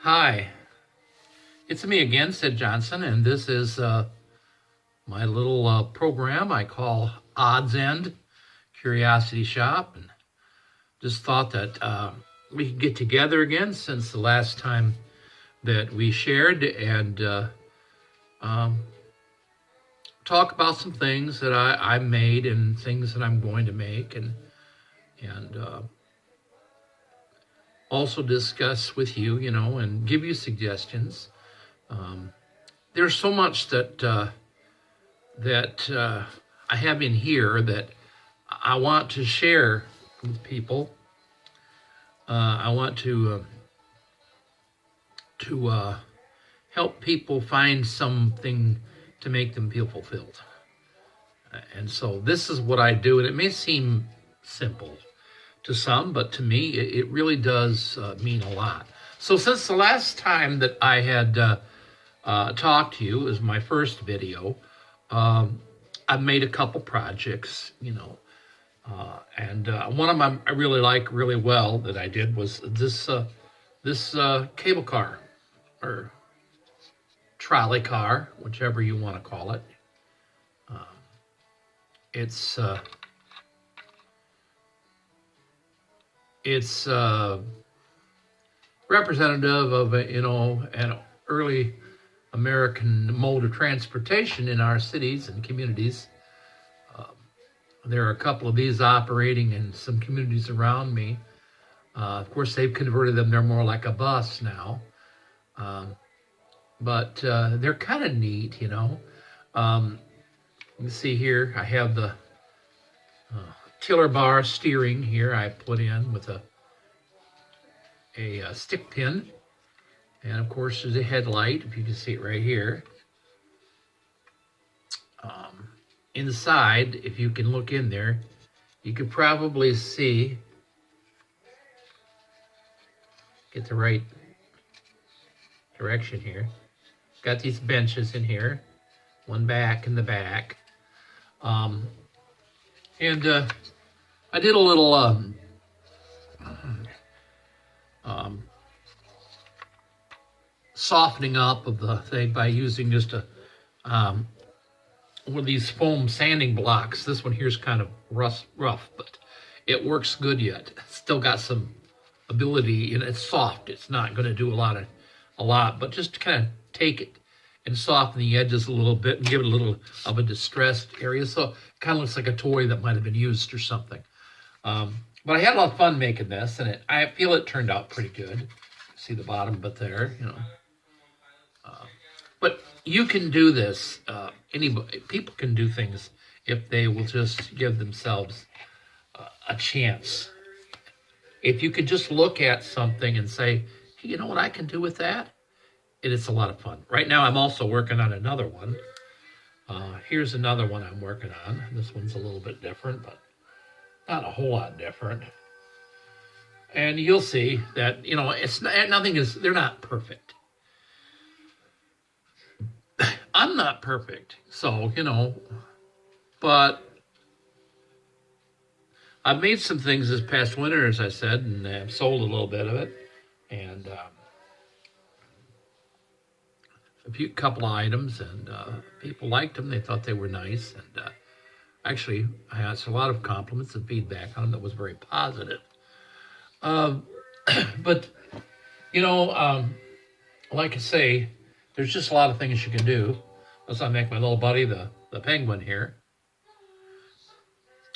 Hi, it's me again, Sid Johnson, and this is my little program I call Odds End Curiosity Shop. And just thought that we could get together again since the last time that we shared and um, talk about some things that I made and things that I'm going to make, and also discuss with you, and give you suggestions. There's so much that I have in here that I want to share with people. I want to help people find something to make them feel fulfilled. And so this is what I do, and it may seem simple to some, but to me, it really does mean a lot. So since the last time that I had talked to you, is my first video, I've made a couple projects, and one of them I really like really well that I did was this cable car or trolley car, whichever you want to call it. It's representative of an early American mode of transportation in our cities and communities. There are a couple of these operating in some communities around me. Of course, they've converted them; they're more like a bus now. But they're kind of neat, You can see here, I have the tiller bar steering here I put in with a stick pin. And of course, there's a headlight, if you can see it right here. Inside, if you can look in there, you could probably see, get the right direction here. Got these benches in here, one back in the back. And I did a little softening up of the thing by using just one of these foam sanding blocks. This one here is kind of rough, but it works good yet. It's still got some ability, and it's soft. It's not going to do a lot, but just kind of take it and soften the edges a little bit and give it a little of a distressed area. So it kind of looks like a toy that might have been used or something. But I had a lot of fun making this, and I feel it turned out pretty good. See the bottom bit there, But you can do this. People can do things if they will just give themselves a chance. If you could just look at something and say, hey, you know what I can do with that? It's a lot of fun. Right now, I'm also working on another one. Here's another one I'm working on. This one's a little bit different, but not a whole lot different. And you'll see that, it's nothing is, they're not perfect. I'm not perfect. So, but I've made some things this past winter, as I said, and I've sold a little bit of it. And couple of items, and people liked them. They thought they were nice, and actually, I had a lot of compliments and feedback on them that was very positive. But like I say, there's just a lot of things you can do. Let's not make my little buddy the penguin here.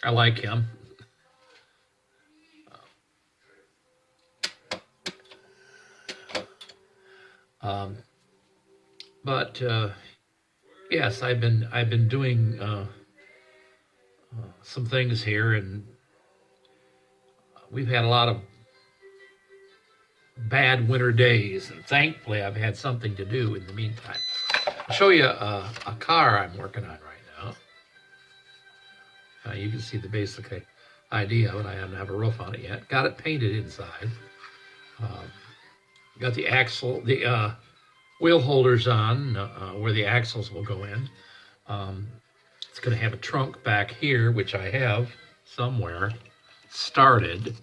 I like him. But yes, I've been doing some things here, and we've had a lot of bad winter days, and thankfully I've had something to do in the meantime. I'll show you a car I'm working on right now. You can see the basic idea, but I don't have a roof on it yet. Got it painted inside. Got the axle, the wheel holders on where the axles will go in. It's going to have a trunk back here, which I have somewhere started.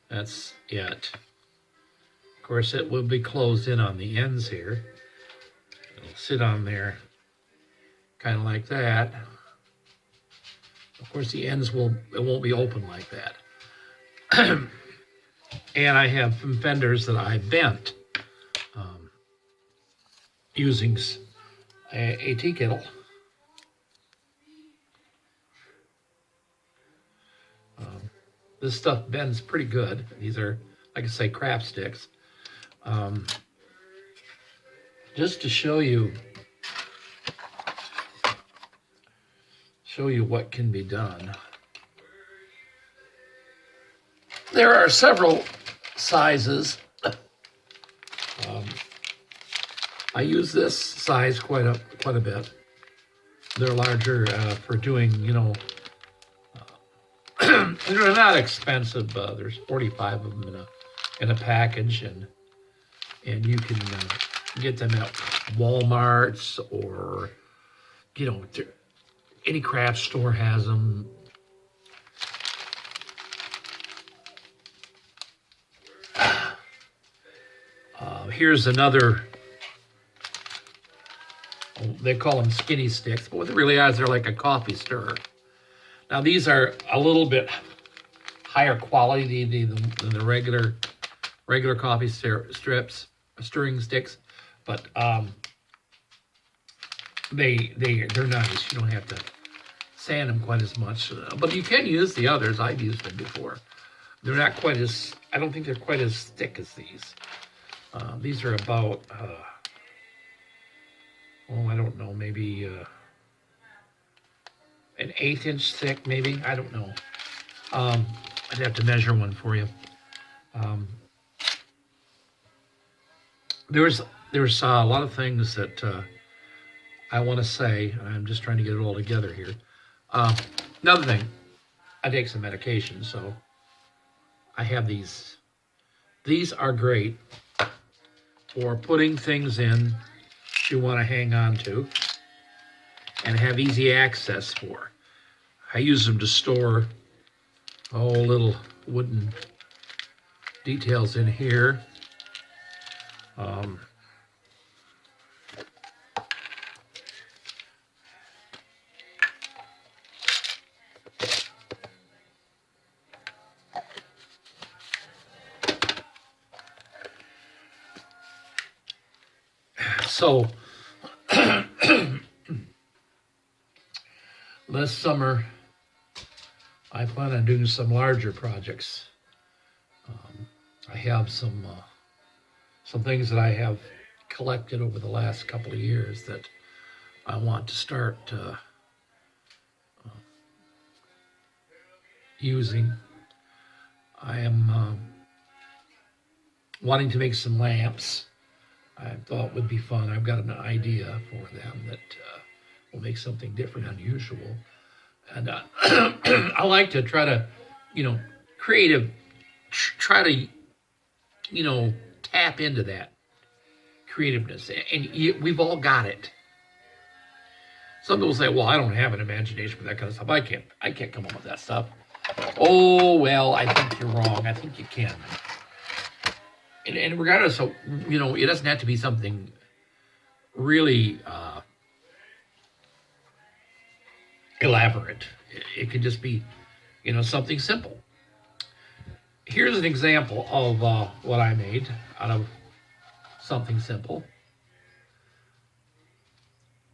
That's it. Of course, it will be closed in on the ends here. It'll sit on there kind of like that. Of course, the ends it won't be open like that. And I have some fenders that I bent using a tea kettle. This stuff bends pretty good. These are, like I say, craft sticks. Just to show you what can be done. There are several sizes. I use this size quite a bit. They're larger for doing, they're not expensive. There's 45 of them in a package, and you can get them at Walmart's or any craft store has them. Here's another. They call them skinny sticks, but what they really are is they're like a coffee stirrer. Now these are a little bit higher quality than the regular coffee stirring sticks, but they're nice. You don't have to sand them quite as much, but you can use the others. I've used them before. They're not quite as. I don't think they're quite as thick as these. These are about. I don't know, maybe an 1/8 inch thick, maybe. I don't know. I'd have to measure one for you. There's a lot of things that I want to say. I'm just trying to get it all together here. Another thing, I take some medication, so I have these. These are great for putting things in you want to hang on to and have easy access for. I use them to store little wooden details in here. So this summer, I plan on doing some larger projects. I have some things that I have collected over the last couple of years that I want to start using. I am wanting to make some lamps. I thought would be fun. I've got an idea for them that will make something different, unusual. And I like to try to, try to, tap into that creativeness. And we've all got it. Some people say, well, I don't have an imagination for that kind of stuff. I can't come up with that stuff. Oh, well, I think you're wrong. I think you can. And regardless of, it doesn't have to be something really elaborate. It could just be, something simple. Here's an example of what I made out of something simple.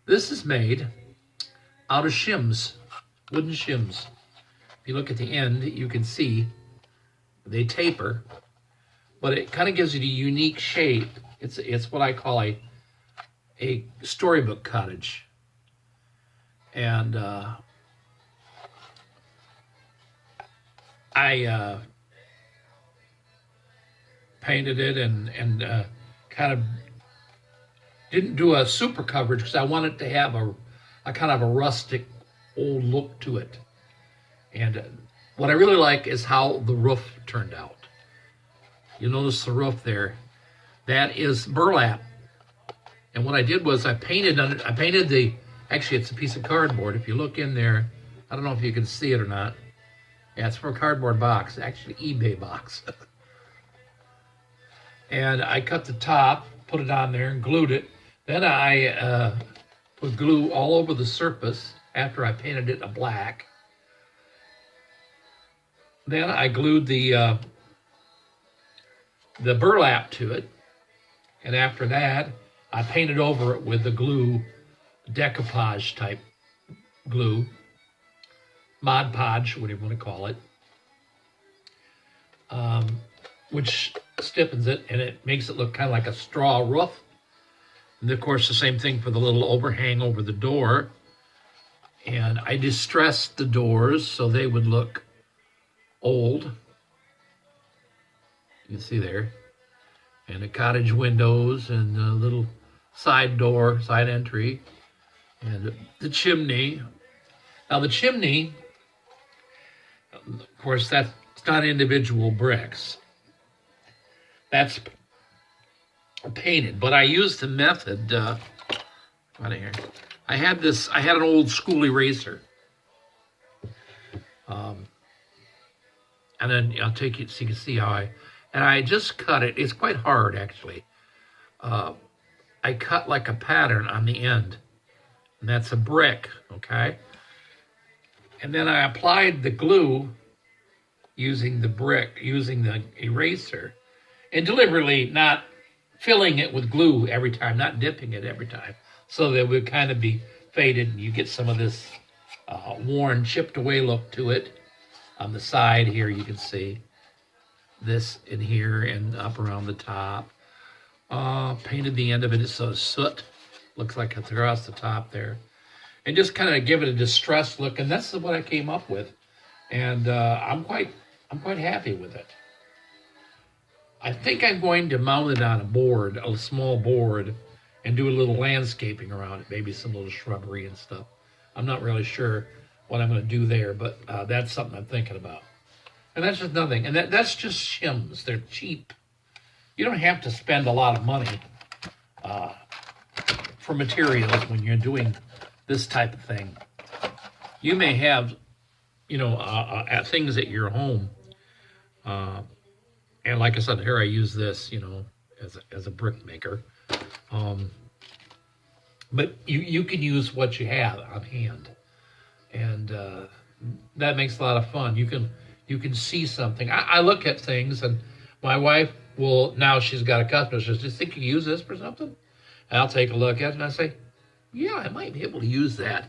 This is made out of shims, wooden shims. If you look at the end, you can see they taper, but it kind of gives it a unique shape. It's what I call a storybook cottage. And I painted it and kind of didn't do a super coverage because I wanted to have a kind of a rustic old look to it. And what I really like is how the roof turned out. You notice the roof there. That is burlap. And what I did was I painted actually it's a piece of cardboard. If you look in there, I don't know if you can see it or not. Yeah, it's from a cardboard box, actually eBay box. And I cut the top, put it on there, and glued it. Then I put glue all over the surface after I painted it a black. Then I glued the burlap to it. And after that, I painted over it with the glue, decoupage type glue, Mod Podge, whatever you want to call it, which stiffens it and it makes it look kind of like a straw roof. And of course, the same thing for the little overhang over the door. And I distressed the doors so they would look old. You can see there. And the cottage windows and the little side door, side entry, and the chimney. Now the chimney, of course, that's not individual bricks. That's painted, but I used the method, out of here. I had an old school eraser. And then I'll take it so you can see how and I just cut it. It's quite hard, actually. I cut like a pattern on the end, and that's a brick, okay? And then I applied the glue using the eraser, and deliberately not filling it with glue every time, not dipping it every time, so that it would kind of be faded, and you get some of this worn, chipped away look to it. On the side here, you can see this in here and up around the top. Painted the end of it so soot looks like it's across the top there, and just kind of give it a distressed look. And that's what I came up with, and I'm quite happy with it. I think I'm going to mount it on a board, a small board, and do a little landscaping around it, maybe some little shrubbery and stuff. I'm not really sure what I'm going to do there, but that's something I'm thinking about. And that's just nothing. And that's just shims. They're cheap. You don't have to spend a lot of money for materials when you're doing this type of thing. You may have, things at your home. And like I said, here I use this, as a brick maker. But you can use what you have on hand. And that makes a lot of fun. You can see something. I look at things, and my wife will, now she's got a customer, she says, "Do you think you use this for something?" And I'll take a look at it, and I say, "Yeah, I might be able to use that.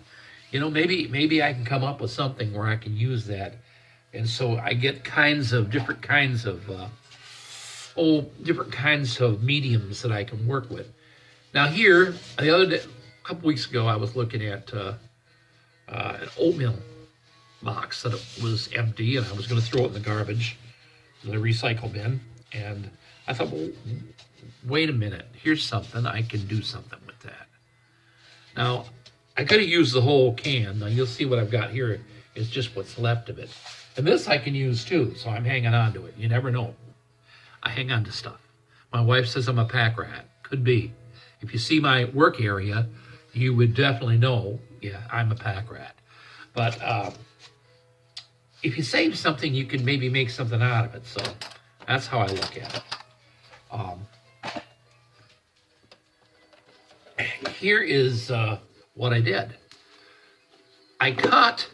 Maybe I can come up with something where I can use that." And so I get different kinds of mediums that I can work with. Now here, the other day, a couple weeks ago, I was looking at an oatmeal box that was empty, and I was going to throw it in the garbage, in the recycle bin. And I thought, well, wait a minute. Here's something. I can do something with that. Now, I could have used the whole can. Now, you'll see what I've got here is just what's left of it. And this I can use too, so I'm hanging on to it. You never know. I hang on to stuff. My wife says I'm a pack rat. Could be. If you see my work area, you would definitely know, yeah, I'm a pack rat. But if you save something, you can maybe make something out of it. So that's how I look at it. Here is what I did. I cut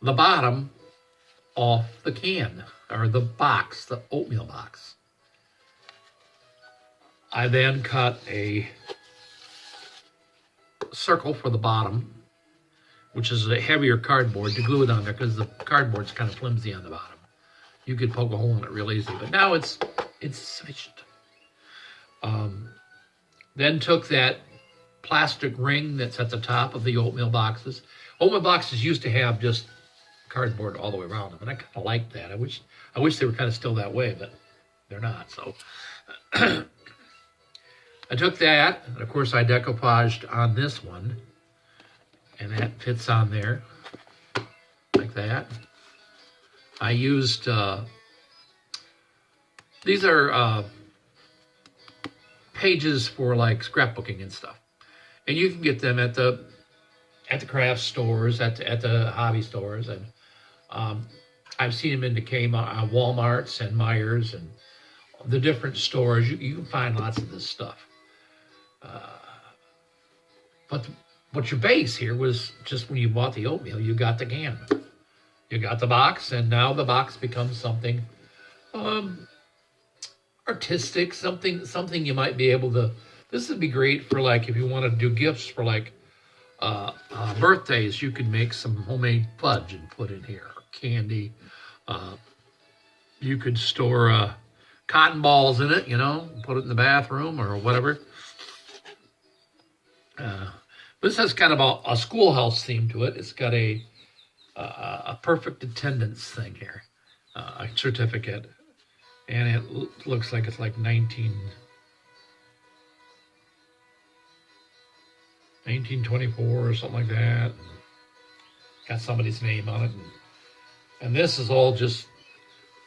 the bottom off the can, or the box, the oatmeal box. I then cut a circle for the bottom, which is a heavier cardboard, to glue it on there, because the cardboard's kind of flimsy on the bottom. You could poke a hole in it real easy, but now it's sufficient. Then took that plastic ring that's at the top of the oatmeal boxes. Oatmeal boxes used to have just cardboard all the way around them, and I kind of like that. I wish they were kind of still that way, but they're not. So I took that, and of course I decoupaged on this one, and that fits on there like that. I used these are pages for like scrapbooking and stuff, and you can get them at the craft stores, at the hobby stores, and I've seen them in the Walmarts and Myers and the different stores, you can find lots of this stuff. But what your base here was just when you bought the oatmeal, you got the can. You got the box, and now the box becomes something artistic, something you might be able to. This would be great for like if you want to do gifts for like birthdays. You could make some homemade fudge and put in here, or candy. You could store cotton balls in it, put it in the bathroom or whatever. This has kind of a schoolhouse theme to it. It's got a perfect attendance thing here, a certificate, and it looks like it's like 1924 or something like that. Got somebody's name on it, and this is all just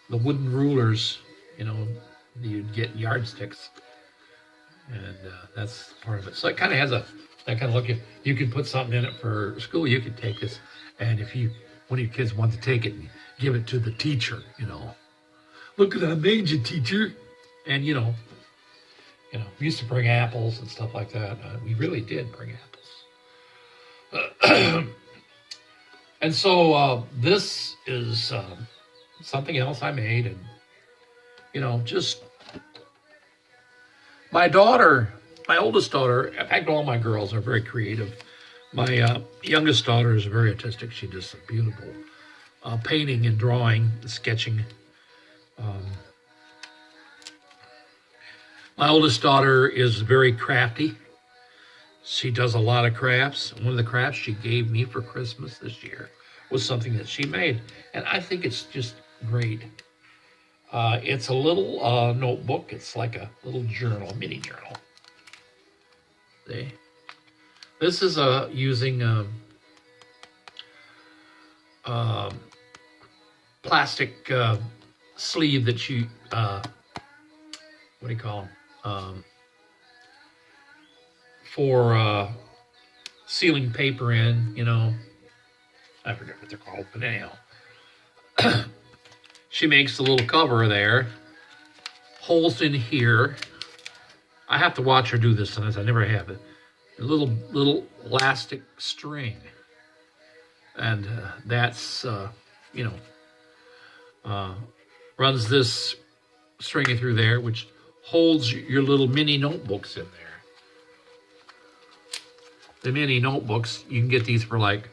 the wooden rulers, you'd get in yardsticks, and that's part of it. So it kind of has that kind of look. You could put something in it for school. You could take this, and if one of your kids wants to take it and give it to the teacher, look what I made you, teacher. And we used to bring apples and stuff like that. We really did bring apples. And so this is something else I made, and just my oldest daughter. In fact, all my girls are very creative. My youngest daughter is very artistic. She does some beautiful painting and drawing, sketching. My oldest daughter is very crafty. She does a lot of crafts. One of the crafts she gave me for Christmas this year was something that she made, and I think it's just great. It's a little notebook. It's like a little journal, mini journal. See? This is using plastic sleeve that you, what do you call them? For sealing paper in, I forget what they're called, but anyhow. She makes a little cover there, holes in here. I have to watch her do this sometimes. I never have it. A little elastic string, and that's runs this string through there, which holds your little mini notebooks in there. The mini notebooks, you can get these for like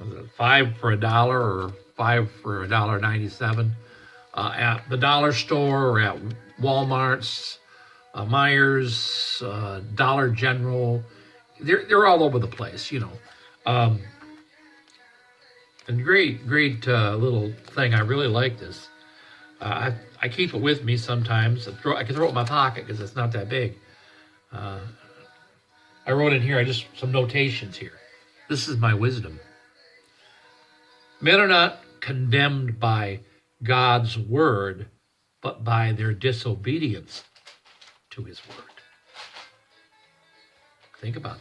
$5 for $1 or $5 for $1.97 at the dollar store or at Walmart's, Myers, Dollar General. They're all over the place, And great little thing. I really like this. I keep it with me sometimes. I can throw it in my pocket because it's not that big. I wrote in here, some notations here. This is my wisdom. Men are not condemned by God's word, but by their disobedience to his word. Think about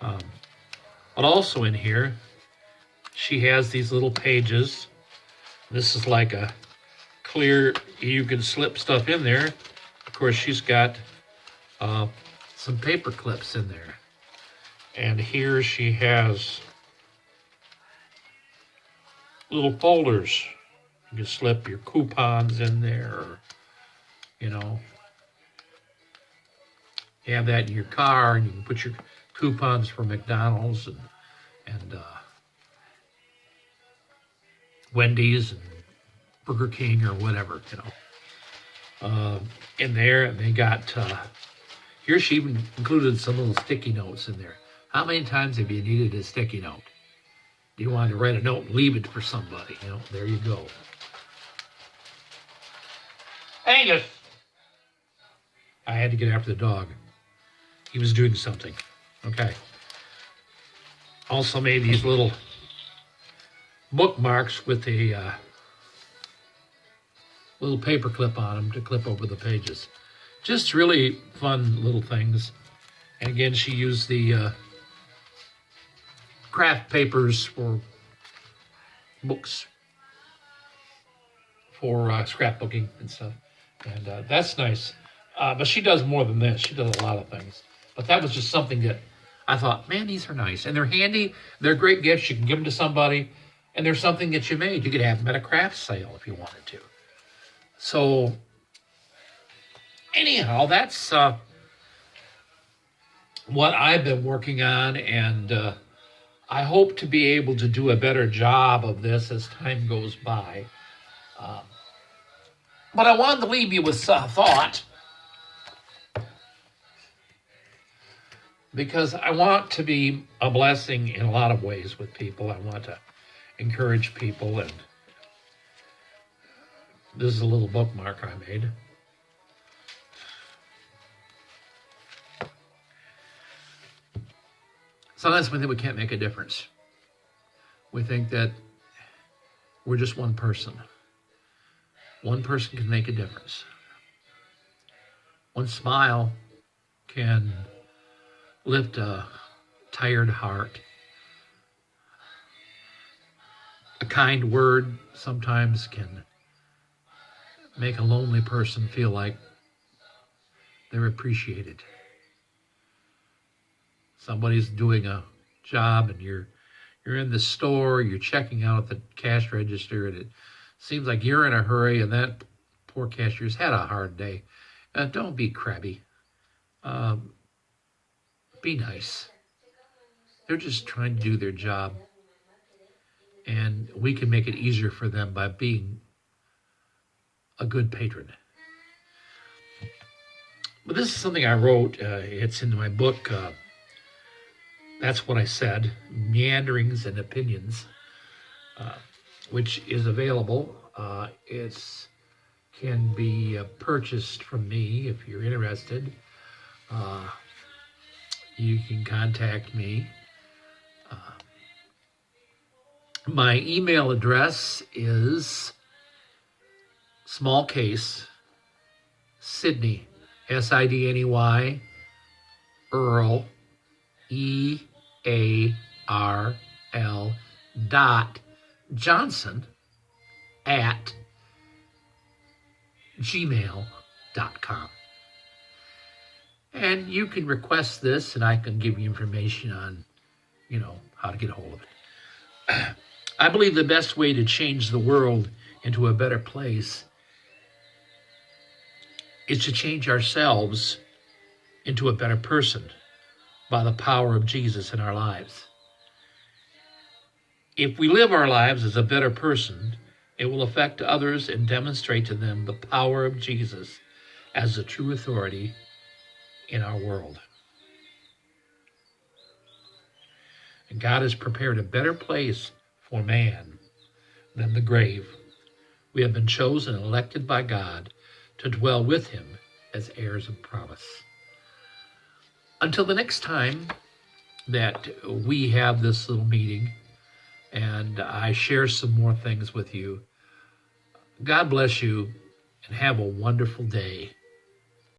that. But also in here, she has these little pages. This is like a clear, you can slip stuff in there. Of course, she's got some paper clips in there. And here she has little folders. You can slip your coupons in there, or, you have that in your car, and you can put your coupons for McDonald's and Wendy's and Burger King or whatever, in there. And they got, here she even included some little sticky notes in there. How many times have you needed a sticky note? Do you want to write a note and leave it for somebody? There you go. Angus! I had to get after the dog. He was doing something. Okay. Also made these little bookmarks with a little paper clip on them to clip over the pages. Just really fun little things. And again, she used the craft papers for books for scrapbooking and stuff. And that's nice. But she does more than this. She does a lot of things. But that was just something that I thought, man, these are nice. And they're handy. They're great gifts. You can give them to somebody. And there's something that you made. You could have them at a craft sale if you wanted to. So, anyhow, that's what I've been working on. And I hope to be able to do a better job of this as time goes by. But I wanted to leave you with a thought, because I want to be a blessing in a lot of ways with people. I want to encourage people, and this is a little bookmark I made. Sometimes we think we can't make a difference. We think that we're just one person. One person can make a difference. One smile can lift a tired heart. A kind word sometimes can make a lonely person feel like they're appreciated. Somebody's doing a job and you're in the store, you're checking out at the cash register, and it seems like you're in a hurry, and that poor cashier's had a hard day. Don't be crabby. Be nice. They're just trying to do their job, and we can make it easier for them by being a good patron. But this is something I wrote. It's in my book, That's What I Said, Meanderings and Opinions, which is available. It can be purchased from me if you're interested. You can contact me. My email address is small case, Sidney, Sidney, Earl, EARL .Johnson @gmail.com. And you can request this, and I can give you information on, how to get a hold of it. I believe the best way to change the world into a better place is to change ourselves into a better person by the power of Jesus in our lives. If we live our lives as a better person, it will affect others and demonstrate to them the power of Jesus as the true authority in our world. And God has prepared a better place for man than the grave. We have been chosen and elected by God to dwell with him as heirs of promise. Until the next time that we have this little meeting and I share some more things with you, God bless you and have a wonderful day.